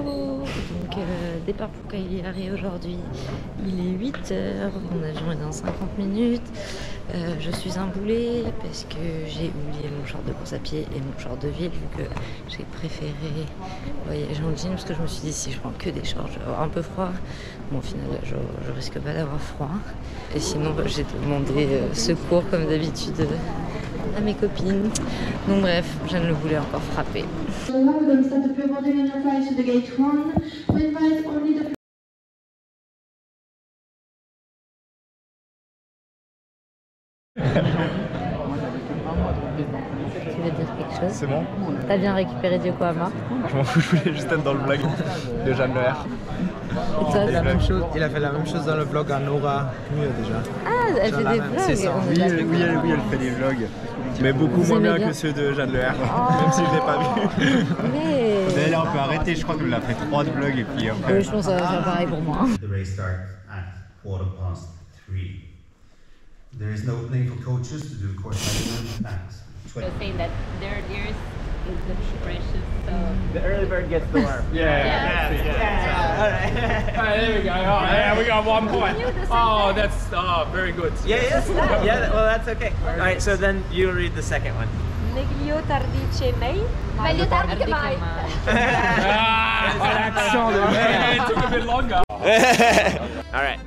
Bonjour. Donc départ pour Cagliari aujourd'hui. Il est 8h, mon avion est dans 50 minutes. Je suis un boulet parce que j'ai oublié mon short de course à pied et mon short de ville, vu que j'ai préféré voyager en jean parce que je me suis dit si je prends que des shorts je vais avoir un peu froid. Bon, au final je risque pas d'avoir froid. Et sinon j'ai demandé secours comme d'habitude à mes copines. Donc bref, je ne le voulais encore frapper. Tu veux dire quelque chose? C'est bon. T'as bien récupéré Yokohama? Je m'en fous, je voulais juste être dans le vlog de Jeanne Le R. Il a fait la même chose dans le vlog à Nora mieux déjà. Ah, elle fait des vlogs. C'est ça. Oui, elle fait des vlogs, mais beaucoup moins bien que ceux de Jeanne Le R, même si je ne l'ai pas vu. Mais... D'ailleurs, on peut arrêter, je crois qu'elle a fait 3 de vlogs et puis après... Oui, je pense que ça va faire pareil pour moi. The race starts at 3:15. There is no opening for coaches to do course management and saying that their ears is the precious. So. The early bird gets the worm. Yeah. All right, there we go. Oh, yeah, we got 1 point. Oh, that's very good. Yeah, well, that's okay. All right, so then you read the second one. Meglio tardi che mai. Meglio tardi che mai. It took a bit longer. All right.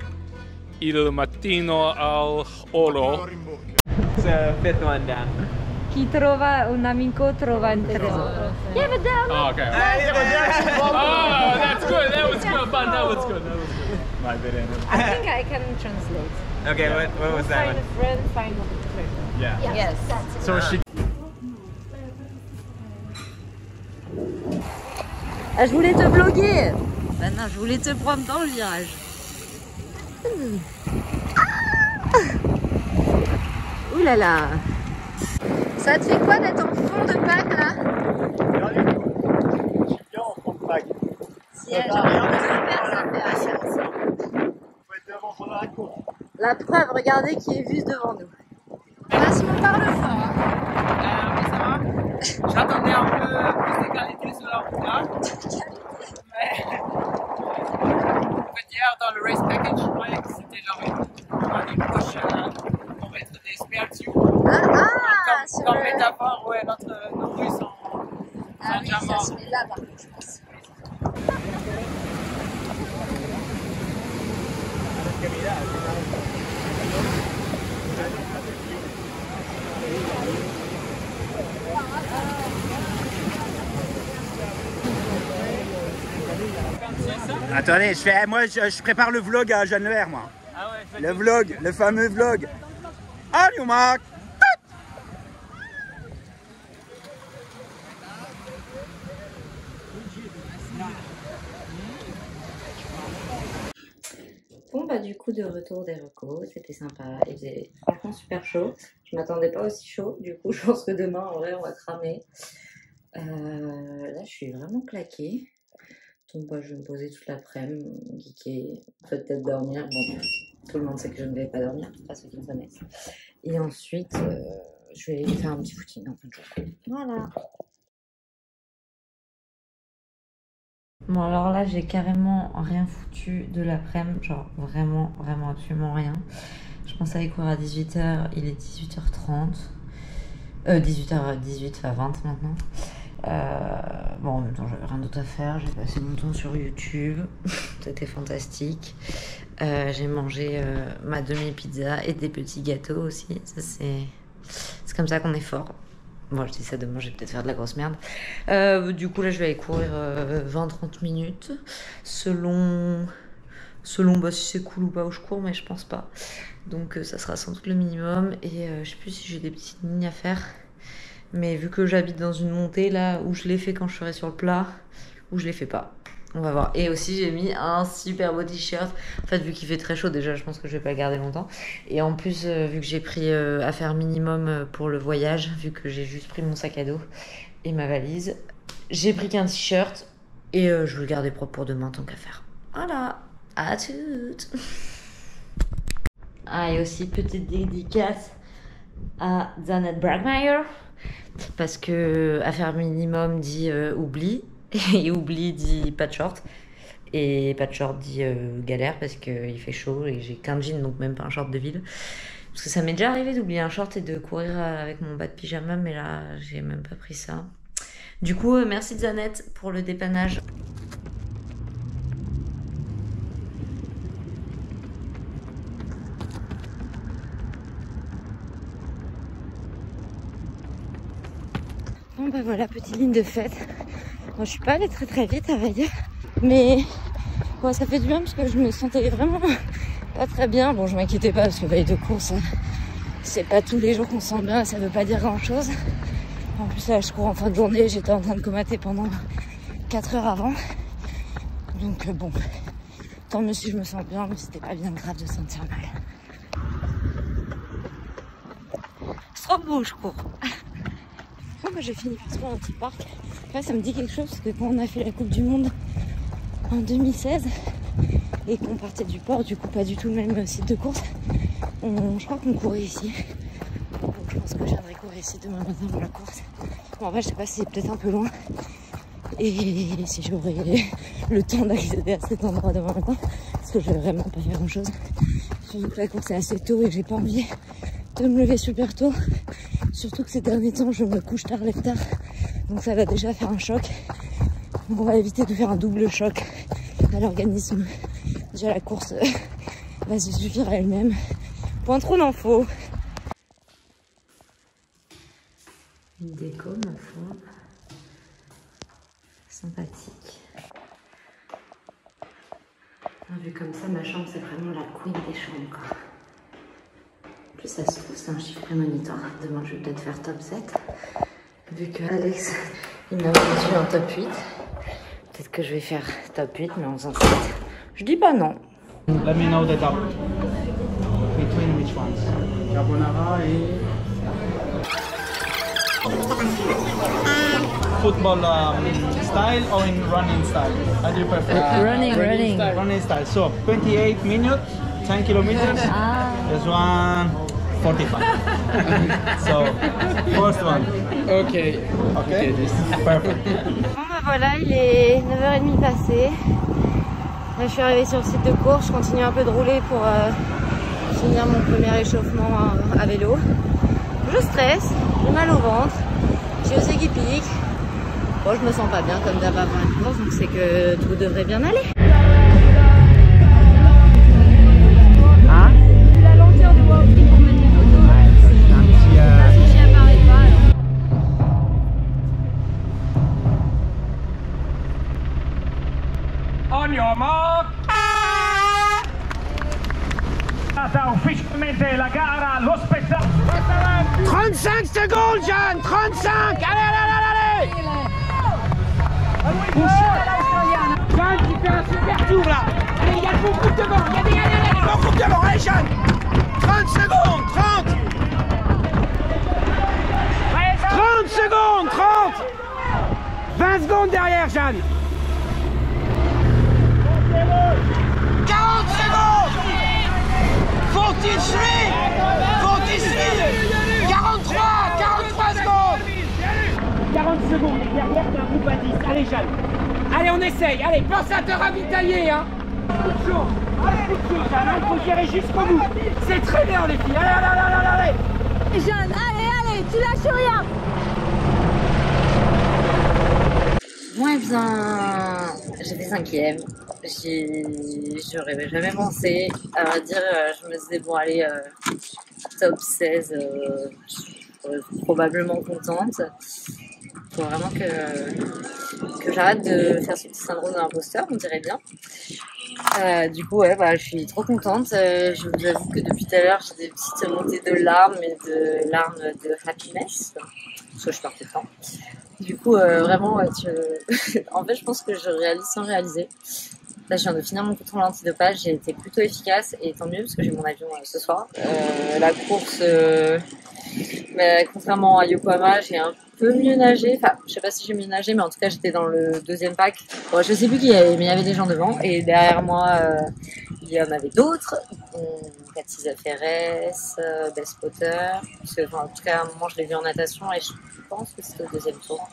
Il mattino al oro. So fifth one down. Chi trova un amico trova un tesoro. Yeah, but down. Oh, okay. Oh, that's good. That was good. But that was good. My bad. I think I can translate. Okay, what was that Find one? a friend, find a friend. Yeah. Yes. So she... Ah, je voulais te vlogger. Bah non, je voulais te prendre dans le virage. Ouh là là. Ça te fait quoi d'être en fond de pack là? Rien du tout. Je suis bien en fond de pack. Si elle super ça fait rien. Faut être devant pendant la course. La preuve, regardez qui est juste devant nous. Là, si on parle fort. Mais ça va. J'attendais un peu plus de qualité sur la route là. Mais en fait, hier dans le race package, je croyais que c'était genre une couche pour mettre des spare tubes. Comme métaphore, ouais, nos rues sont déjà morts. Ça se met là par contre, je pense. Attendez, moi je prépare le vlog à Jeanne Le R, moi. Ah ouais, Le vlog, le fameux vlog. Allez, Marc. Bon bah du coup de retour des recos, c'était sympa, il faisait franchement super chaud. Je m'attendais pas aussi chaud, du coup je pense que demain en vrai on va cramer. Là je suis vraiment claquée. Donc bah, je vais me poser toute l'après-midi, geeker, peut-être dormir. Bon, tout le monde sait que je ne vais pas dormir, pas ceux qui me connaissent. Et ensuite, je vais faire un petit footing en fin de journée. Voilà. Bon alors là, j'ai carrément rien foutu de l'après-midi, genre vraiment absolument rien. Je pensais aller courir à 18h, il est 18h30. 18h18, enfin 20 maintenant. Bon, en même temps, j'avais rien d'autre à faire. J'ai passé mon temps sur YouTube. C'était fantastique. J'ai mangé ma demi-pizza et des petits gâteaux aussi. Ça, c'est comme ça qu'on est fort. Bon, je dis ça demain, je vais peut-être faire de la grosse merde. Du coup, là, je vais aller courir 20-30 minutes. Selon bah, si c'est cool ou pas où je cours, mais je pense pas. Donc, ça sera sans doute le minimum. Et je sais plus si j'ai des petites lignes à faire. Mais vu que j'habite dans une montée là où je l'ai fait quand je serai sur le plat, où je l'ai fait pas. On va voir. Et aussi j'ai mis un super beau t-shirt. En fait vu qu'il fait très chaud déjà je pense que je vais pas le garder longtemps. Et en plus vu que j'ai pris affaire minimum pour le voyage, vu que j'ai juste pris mon sac à dos et ma valise, j'ai pris qu'un t-shirt et je vais le garder propre pour demain tant qu'à faire. Voilà, à toutes. Ah et aussi petite dédicace à Janet Bragmeyer. Parce que affaire minimum dit oublie Et oubli dit pas de short. Et pas de short dit galère parce qu'il fait chaud et j'ai qu'un jean, donc même pas un short de ville. Parce que ça m'est déjà arrivé d'oublier un short et de courir avec mon bas de pyjama, mais là, j'ai même pas pris ça. Du coup, merci Zanette pour le dépannage. Bon bah voilà, petite ligne de fête. Bon, je suis pas allée très vite à vrai dire, mais bon, ça fait du bien parce que je me sentais vraiment pas très bien. Bon, je m'inquiétais pas parce que veille de course, c'est pas tous les jours qu'on se sent bien, ça veut pas dire grand chose. En plus là, je cours en fin de journée, j'étais en train de comater pendant 4 heures avant. Donc bon, tant mieux si je me sens bien, mais c'était pas bien grave de se sentir mal. C'est trop beau, je cours. Bon, bah, j'ai fini par trouver un petit parc. Là, ça me dit quelque chose parce que quand on a fait la Coupe du Monde en 2016 et qu'on partait du port, du coup pas du tout le même site de course, je crois qu'on courait ici. Donc je pense que je viendrai courir ici demain matin pour la course. Bon, en vrai, je sais pas si c'est peut-être un peu loin et si j'aurai le temps d'accéder à cet endroit demain matin parce que je vais vraiment pas faire grand chose. Surtout que la course est assez tôt et que j'ai pas envie de me lever super tôt. Surtout que ces derniers temps, je me couche tard, lève tard. Donc ça va déjà faire un choc. Donc on va éviter de faire un double choc à l'organisme. Déjà la course va se suffire à elle-même. Point trop d'infos. Une déco, ma foi. Sympathique. Vu comme ça, ma chambre, c'est vraiment la queen des chambres, quoi. En plus, ça se trouve, c'est un chiffre prémonitoire. Demain, je vais peut-être faire top 7. Vu que Alex, il m'a foutu en top 8. Peut-être que je vais faire top 8, mais on s'en fout. Je dis pas non. Let me know the top. Between which ones? Carbonara et... Football style or in running style? How do you prefer? Running style. So 28 minutes, 10 kilometers. This one 45. So first one. Okay. Perfect. Bon bah voilà, il est 9h30 passé. Là, je suis arrivée sur le site de course, je continue un peu de rouler pour finir mon premier échauffement à vélo. Je stresse, j'ai mal au ventre, j'ai aux aiguilles qui piquent. Bon, je me sens pas bien comme d'hab avant la course, donc c'est que tout devrait bien aller. Ah, vu la lenteur de moi aussi pour mettre les photos, si j'y apparais pas alors. On your mark. Ufficialmente la gara, lo spettacolo. 35 secondes, Jeanne. 35. Allez. Jeanne qui fait un super tour là. Allez, il y a le bon groupe devant. Allez. Bon groupe devant. Allez, Jeanne. 30 secondes. 30. 30 secondes. 30. 20 secondes derrière, Jeanne. 40 secondes. 43. 43 secondes. 40 secondes. Et derrière, t'as un groupe à 10. Allez, Jeanne. Allez, on essaye. Allez, pense à te ravitailler, hein. Coup de chaud. Allez, Jeanne, il faut gérer jusqu'au bout. C'est très bien, les filles. Allez. Jeanne, allez, tu lâches rien. Bon, eh bien, j'ai fait 5e. J'aurais jamais pensé. À vrai dire, je me disais, bon, allez, top 16, je serais probablement contente. Il faut vraiment que j'arrête de faire ce petit syndrome de l'imposteur, on dirait bien. Du coup, ouais, bah, je suis trop contente. Je vous avoue que depuis tout à l'heure, j'ai des petites montées de larmes et de larmes de happiness. Parce que je pars tout le temps. Du coup, vraiment, en fait, je pense que je réalise sans réaliser. Là, je viens de finir mon contrôle antidopage, j'ai été plutôt efficace et tant mieux parce que j'ai mon avion ce soir. La course, contrairement à Yokohama, j'ai un peu mieux nagé. Enfin, je sais pas si j'ai mieux nagé, mais en tout cas, j'étais dans le deuxième pack. Bon, je sais plus qui il y avait, mais il y avait des gens devant et derrière moi, il y en avait d'autres. Katia Ferres, Best Potter. Parce que, en tout cas, à un moment, je l'ai vu en natation et je pense que c'était au deuxième tour.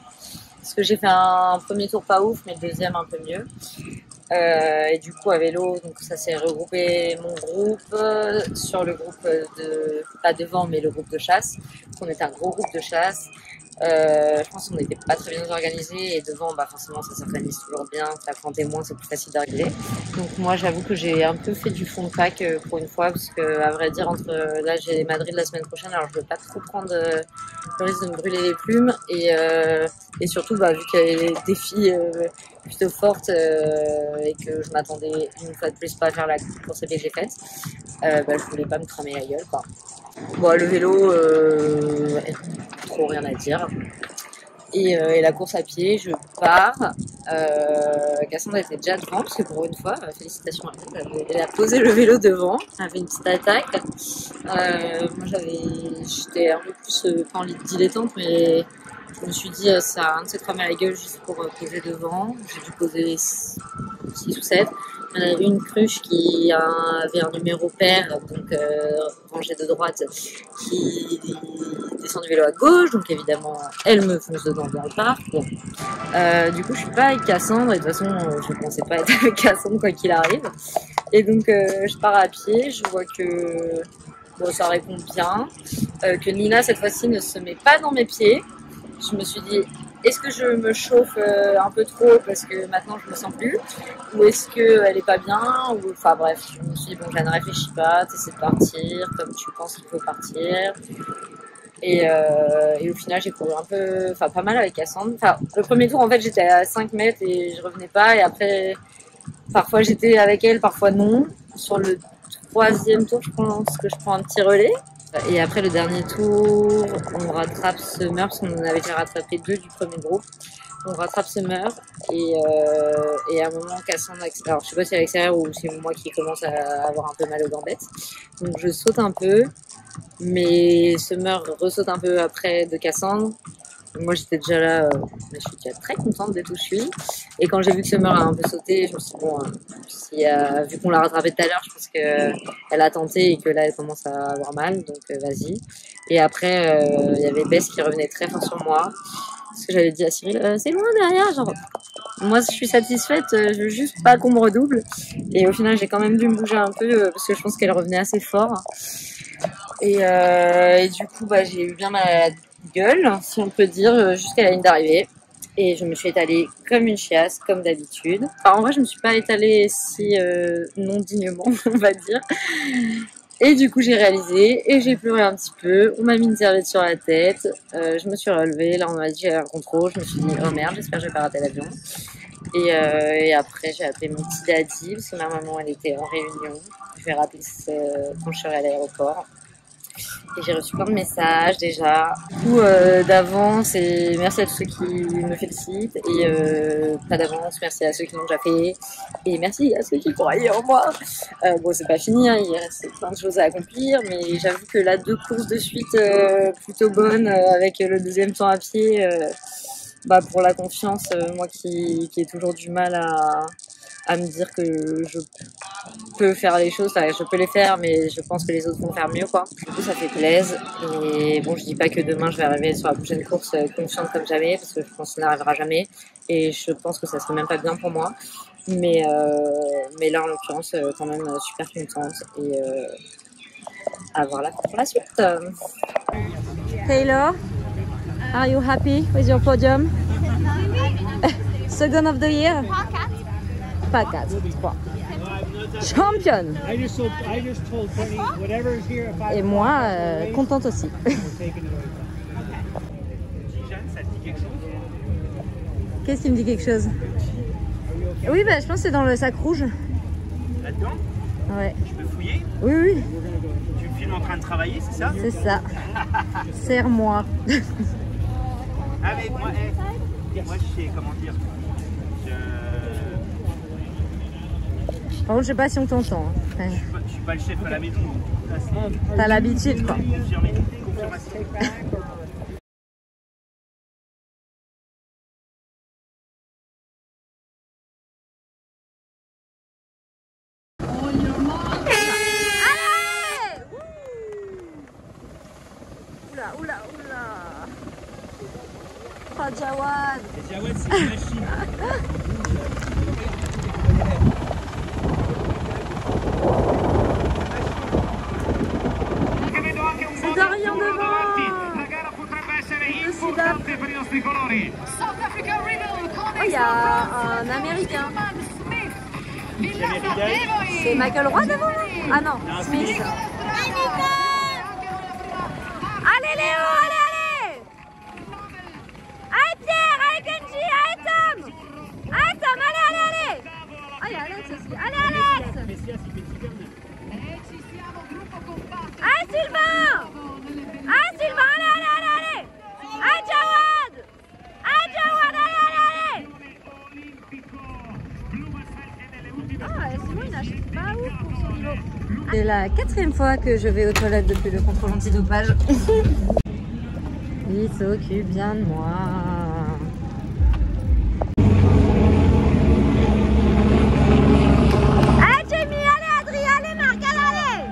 parce que j'ai fait un premier tour pas ouf, mais le deuxième un peu mieux. Et du coup à vélo, donc ça s'est regroupé mon groupe sur le groupe de, pas devant, mais le groupe de chasse. On était un gros groupe de chasse. Je pense qu'on n'était pas très bien organisé et devant, bah forcément ça s'organise toujours bien. Ça prend témoin, c'est plus facile d'arriver. Donc moi j'avoue que j'ai un peu fait du fond de pack pour une fois, parce que à vrai dire là j'ai Madrid la semaine prochaine, alors je veux pas trop prendre le risque de me brûler les plumes et surtout bah vu qu'il y avait des filles plutôt forte et que je m'attendais une fois de plus pas à faire la course à pied que j'ai faite, bah, je voulais pas me cramer la gueule quoi. Bon, le vélo, trop rien à dire. Et la course à pied, je pars. Cassandra était déjà devant, parce que pour une fois, félicitations à elle, elle a posé le vélo devant, elle avait une petite attaque. Moi j'étais un peu plus, pas en dilettante, mais je me suis dit ça a un de se cramer la gueule juste pour poser devant. J'ai dû poser 6 ou 7. Il y en avait une cruche qui avait un numéro pair, donc rangée de droite, qui descend du vélo à gauche, donc évidemment elle me fonce dedans dans le parc. Bon. Du coup je suis pas avec Cassandre, et de toute façon je ne pensais pas être avec Cassandre quoi qu'il arrive. Et donc je pars à pied, je vois que bon, ça répond bien, que Nina cette fois-ci ne se met pas dans mes pieds. Je me suis dit, est-ce que je me chauffe un peu trop parce que maintenant je me sens plus, ou est-ce qu'elle est pas bien, ou enfin bref, je me suis dit bon, je ne réfléchis pas, t'essaies de partir comme tu penses qu'il faut partir. Et au final j'ai couru un peu, enfin pas mal avec Cassandre. Enfin le premier tour en fait j'étais à 5 mètres et je revenais pas, et après parfois j'étais avec elle, parfois non. Sur le 3e tour je pense que je prends un petit relais. Et après le dernier tour, on rattrape Summer, parce qu'on en avait déjà rattrapé 2 du premier groupe. On rattrape Summer et à un moment Cassandre, alors je sais pas si elle accélère ou c'est moi qui commence à avoir un peu mal aux gambettes. Donc je saute un peu, mais Summer ressaute un peu après de Cassandre. Moi j'étais déjà là, je suis déjà très contente d'être où je suis. Et quand j'ai vu que Summer a un peu sauté, je me suis dit bon, vu qu'on l'a rattrapée tout à l'heure, je pense qu'elle a tenté et que là elle commence à avoir mal, donc vas-y. Et après il y avait Bess qui revenait très fort sur moi, parce que j'avais dit à Cyril, c'est loin derrière, genre moi je suis satisfaite, je veux juste pas qu'on me redouble. Et au final j'ai quand même dû me bouger un peu parce que je pense qu'elle revenait assez fort. Et du coup bah j'ai eu bien mal à la gueule, si on peut dire, jusqu'à la ligne d'arrivée. Et je me suis étalée comme une chiasse, comme d'habitude. Enfin, en vrai, je me suis pas étalée si non dignement, on va dire. Et du coup, j'ai réalisé et j'ai pleuré un petit peu. On m'a mis une serviette sur la tête. Je me suis relevée. Là, on m'a dit un contrôle. Je me suis dit, oh merde, j'espère que je vais pas rater l'avion. Et après, j'ai appelé mon petit daddy, parce que ma maman, elle était en réunion. Je vais rappeler quand je serai à l'aéroport. Et j'ai reçu plein de messages déjà. Du coup, d'avance, et merci à tous ceux qui me félicitent. Et pas d'avance, merci à ceux qui l'ont déjà fait. Et merci à ceux qui croyaient en moi. Bon, c'est pas fini, hein, il reste plein de choses à accomplir. Mais j'avoue que là, 2 courses de suite plutôt bonnes, avec le 2e temps à pied, bah, pour la confiance, moi qui ai toujours du mal à me dire que je peux faire les choses, enfin, je peux les faire, mais je pense que les autres vont faire mieux, quoi. Du coup, ça fait plaisir. Et bon, je dis pas que demain je vais arriver sur la prochaine course confiante comme jamais, parce que je pense que ça n'arrivera jamais. Et je pense que ça serait même pas bien pour moi. Mais là, en l'occurrence, quand même super contente. Et à voir là pour la suite. Taylor, are you happy with your podium? Second of the year? Pas 4, 3. Championne. Et moi, contente aussi. Qu'est-ce qui me dit quelque chose? Oui, bah, je pense que c'est dans le sac rouge. Là-dedans? Ouais. Je peux fouiller? Oui, oui. Tu me filmes en train de travailler, c'est ça? C'est ça. Serre-moi. Ah mais moi, moi je sais comment dire. Par contre, je sais pas si on t'entend. Ouais. Je suis pas le chef à la maison. T'as l'habitude, quoi. Confirmé. Confirmation. Oh, Jawad. Jawad, c'est une machine. C'est Dorian devant. Le Sud-Afrique. Oh, il y a un Américain. C'est Michael Roy devant? Ah non, Smith. Allez Léo, allez, allez. Allez Pierre, allez Kenji, allez Tom. Allez Tom, allez, allez, allez. Ah, il y a Alex aussi. Allez Alex. Allez Sylvain. Allez Sylvain, allez, allez, allez, allez. Allez Jawad. Allez Jawad, allez, allez, allez. Ah, Simon, il nage pas ouf pour son niveau. C'est la 4e fois que je vais aux toilettes depuis le contrôle antidopage. Il s'occupe bien de moi. Allez Jamie, allez Adri, allez Marc, allez.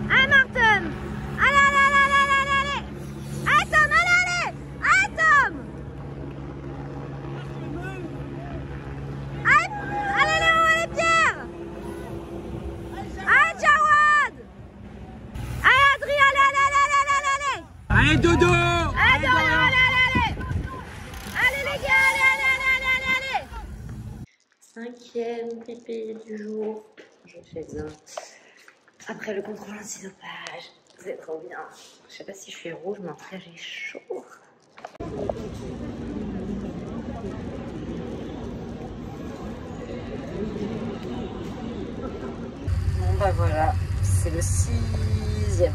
Allez Martin. Allez, allez, allez, allez, allez, allez. Allez Tom, allez, allez. Allez Tom. Allez Léo, allez Pierre. Allez Jawad. Allez Adri, allez, allez, allez, allez, allez, allez. Allez Dodo. Allez Dorian, allez, allez, allez. Allez les gars, allez, allez, allez, allez, allez. 5e pipi du jour. Je fais bien. Après le contrôle antidopage. C'est trop bien. Je sais pas si je suis rouge, mais en tout cas j'ai chaud. Bon bah voilà, c'est le 6e.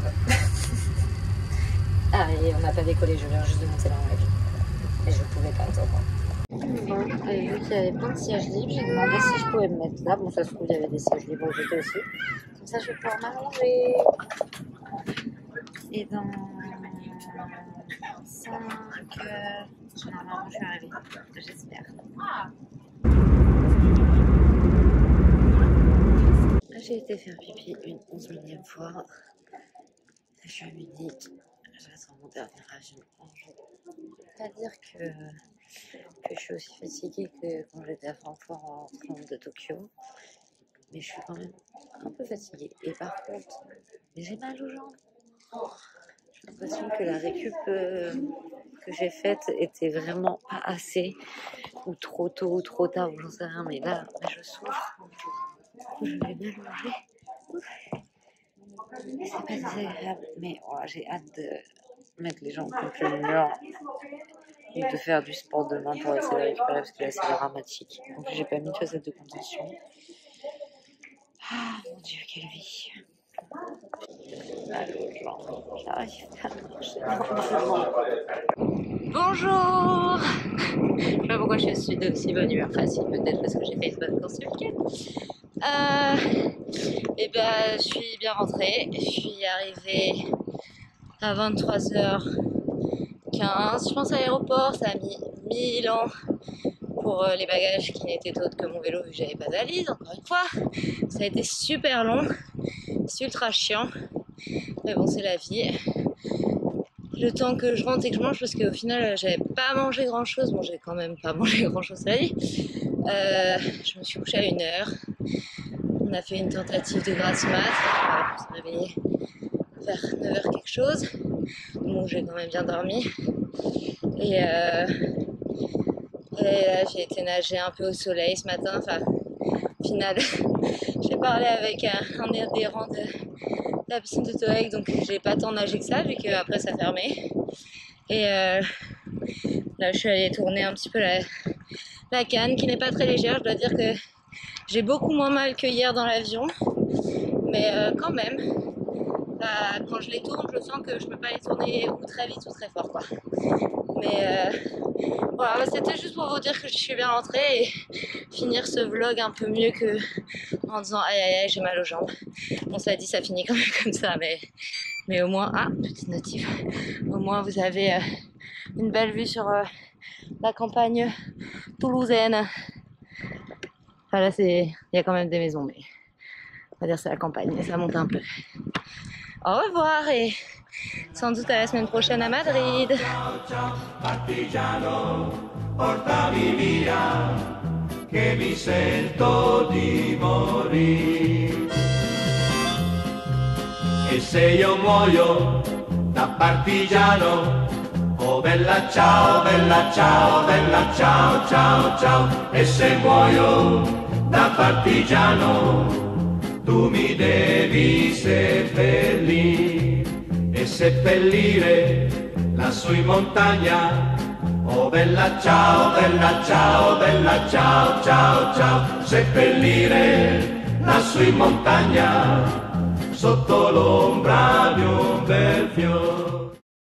Ah et on n'a pas décollé, je viens juste de monter dans l'avion. Et je pouvais pas attendre. Bon, et vu qu'il y avait plein de sièges libres, j'ai demandé si je pouvais me mettre là. Bon, ça se trouve, il y avait des sièges libres où j'étais aussi. Comme ça, je vais pouvoir m'allonger. Et dans 5 heures, normalement, je suis arrivée. J'espère. J'ai été faire pipi une 11e fois. Je suis à Munich. J'attends mon dernier avion en jour. Je ne peux pas dire que je suis aussi fatiguée que quand j'étais à Francfort en train de Tokyo. Mais je suis quand même un peu fatiguée. Et par contre, j'ai mal aux jambes. J'ai l'impression que la récup que j'ai faite était vraiment pas assez. Ou trop tôt ou trop tard, ou j'en sais rien. Mais là, je souffre. Je vais bien manger. C'est pas désagréable, mais oh, j'ai hâte de mettre les jambes contre le mur et de faire du sport demain pour essayer de récupérer parce que là c'est dramatique. En plus j'ai pas mis de chaussettes de contention. Ah mon dieu, quelle vie. Mal aux jambes, j'arrive pas à marcher normalement. Bonjour. Je sais pas pourquoi je suis de si bonne humeur. Enfin si, peut-être parce que j'ai fait une bonne course ce week-end. Et ben je suis bien rentrée. Je suis arrivée à 23h15. Je pense à l'aéroport, ça a mis 1000 ans pour les bagages qui n'étaient autres que mon vélo vu que j'avais pas de valise, encore une fois. Ça a été super long, c'est ultra chiant. Mais bon, c'est la vie. Le temps que je rentre et que je mange, parce qu'au final j'avais pas mangé grand chose. Bon, j'ai quand même pas mangé grand chose la vie. Je me suis couchée à 1h. On a fait une tentative de grasse mat. Je me suis réveillée vers 9h quelque chose. Bon, j'ai quand même bien dormi. Et là, j'ai été nager un peu au soleil ce matin. Enfin, au final, j'ai parlé avec un adhérent de la piscine de Toeg, donc j'ai pas tant nagé que ça, vu qu'après ça fermait. Et là, je suis allée tourner un petit peu la canne, qui n'est pas très légère. Je dois dire que j'ai beaucoup moins mal que hier dans l'avion, mais quand même, quand je les tourne, je sens que je peux pas les tourner ou très vite ou très fort, quoi. Mais voilà, c'était juste pour vous dire que je suis bien rentrée et finir ce vlog un peu mieux que en disant aïe aïe aïe, j'ai mal aux jambes. Bon, ça dit, ça finit quand même comme ça, mais au moins, ah, petite notif, au moins vous avez une belle vue sur la campagne toulousaine. Enfin là, il y a quand même des maisons, mais on va dire c'est la campagne, et ça monte un peu. Au revoir et sans doute à la semaine prochaine à Madrid. Portami via, che mi sento di morire. E se io muoio da partigiano, oh bella ciao, bella ciao, bella ciao, ciao, ciao. E se muoio da partigiano, tu mi devi seppellire e seppellire lassù in montagna. Oh bella ciao, bella ciao, bella ciao, ciao, ciao. Seppellire lassù in montagna sotto l'ombra di un bel fiore.